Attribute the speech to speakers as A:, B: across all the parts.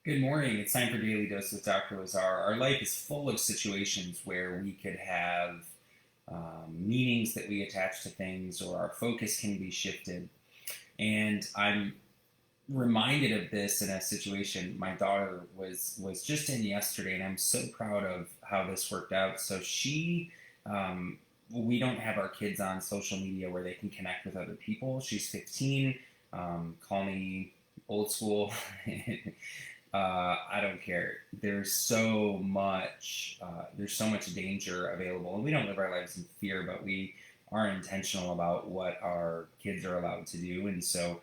A: Good morning. It's time for Daily Dose with Dr. Lazar. Our life is full of situations where we could have meanings that we attach to things, or our focus can be shifted. And I'm reminded of this in a situation my daughter was just in yesterday, and I'm so proud of how this worked out. So we don't have our kids on social media where they can connect with other people. She's 15. Call me old school. I don't care. There's so much danger available, and we don't live our lives in fear, but we are intentional about what our kids are allowed to do, and so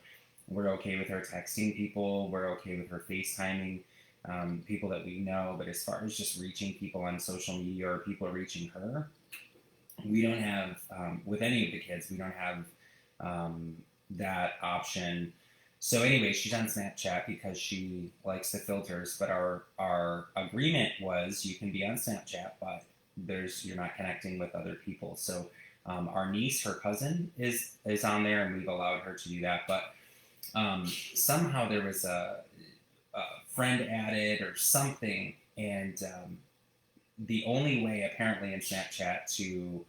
A: we're okay with her texting people. We're okay with her FaceTiming people that we know. But as far as just reaching people on social media or people reaching her, we don't have with any of the kids. We don't have that option. So anyway, she's on Snapchat because she likes the filters. But our agreement was you can be on Snapchat, but you're not connecting with other people. So our niece, her cousin, is on there, and we've allowed her to do that. But somehow there was a friend added or something, and the only way apparently in Snapchat to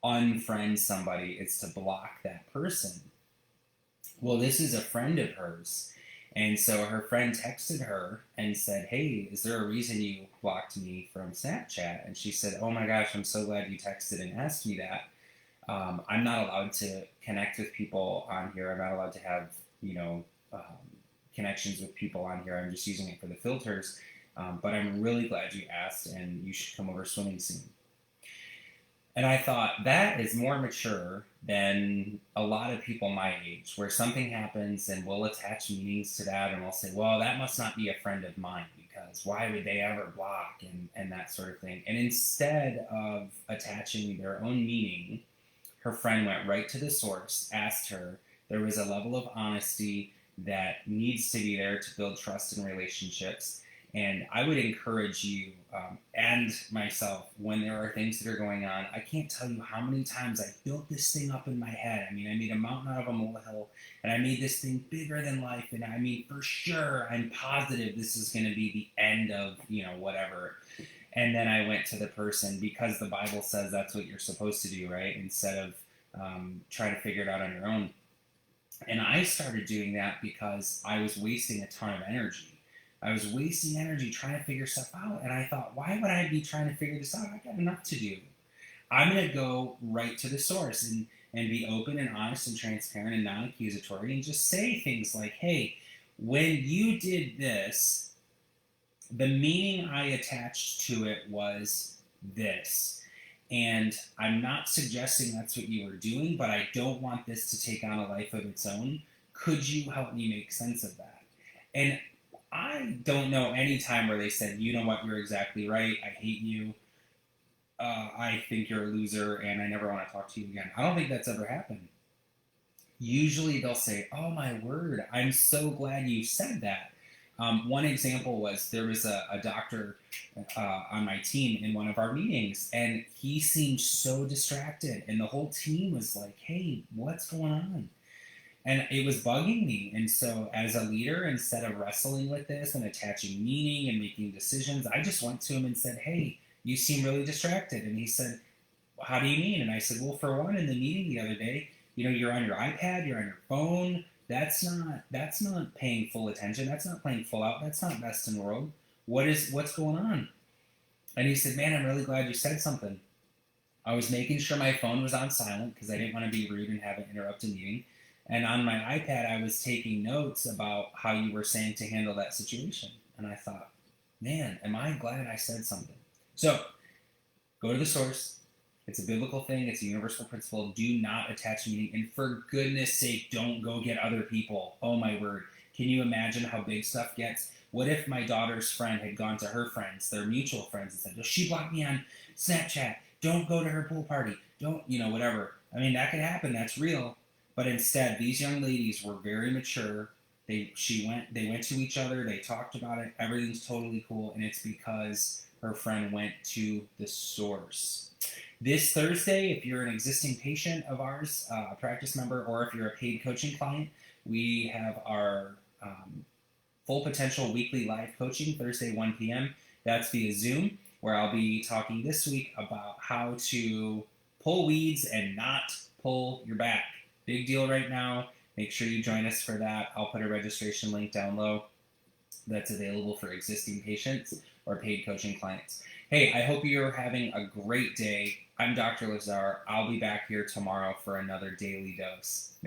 A: unfriend somebody is to block that person. Well, this is a friend of hers. And so her friend texted her and said, "Hey, is there a reason you blocked me from Snapchat?" And she said, "Oh my gosh, I'm so glad you texted and asked me that. I'm not allowed to connect with people on here. I'm not allowed to have, connections with people on here. I'm just using it for the filters. But I'm really glad you asked, and you should come over swimming soon." And I thought that is more mature than a lot of people my age, where something happens and we'll attach meanings to that, and we'll say, well, that must not be a friend of mine because why would they ever block, and that sort of thing. And instead of attaching their own meaning, her friend went right to the source, asked her. There was a level of honesty that needs to be there to build trust in relationships. And I would encourage you and myself, when there are things that are going on, I can't tell you how many times I built this thing up in my head. I mean, I made a mountain out of a molehill, and I made this thing bigger than life. And I mean, for sure, I'm positive this is going to be the end of, whatever. And then I went to the person because the Bible says that's what you're supposed to do, right? Instead of trying to figure it out on your own. And I started doing that because I was wasting a ton of energy. I was wasting energy trying to figure stuff out. And I thought, why would I be trying to figure this out? I got enough to do. I'm going to go right to the source and be open and honest and transparent and non accusatory and just say things like, hey, when you did this, the meaning I attached to it was this. And I'm not suggesting that's what you were doing, but I don't want this to take on a life of its own. Could you help me make sense of that? And I don't know any time where they said, you know what, you're exactly right. I hate you. I think you're a loser, and I never want to talk to you again. I don't think that's ever happened. Usually they'll say, oh my word, I'm so glad you said that. One example was there was a doctor on my team in one of our meetings, and he seemed so distracted, and the whole team was like, hey, what's going on? And it was bugging me. And so, as a leader, instead of wrestling with this and attaching meaning and making decisions, I just went to him and said, hey, you seem really distracted. And he said, well, how do you mean? And I said, well, for one, in the meeting the other day, you're on your iPad, you're on your phone. That's not paying full attention. That's not playing full out. That's not best in the world. What's going on? And he said, man, I'm really glad you said something. I was making sure my phone was on silent because I didn't want to be rude and have an interrupted meeting. And on my iPad, I was taking notes about how you were saying to handle that situation. And I thought, man, am I glad I said something? So go to the source. It's a biblical thing. It's a universal principle. Do not attach meaning. And for goodness sake, don't go get other people. Oh, my word. Can you imagine how big stuff gets? What if my daughter's friend had gone to her friends, their mutual friends, and said, well, she blocked me on Snapchat. Don't go to her pool party. Don't, whatever. I mean, that could happen. That's real. But instead, these young ladies were very mature. They went to each other. They talked about it. Everything's totally cool, and it's because her friend went to the source. This Thursday, if you're an existing patient of ours, a practice member, or if you're a paid coaching client, we have our Full Potential Weekly Live Coaching, Thursday, 1 p.m. That's via Zoom, where I'll be talking this week about how to pull weeds and not pull your back. Big deal right now. Make sure you join us for that. I'll put a registration link down low that's available for existing patients or paid coaching clients. Hey, I hope you're having a great day. I'm Dr. Lazar. I'll be back here tomorrow for another Daily Dose.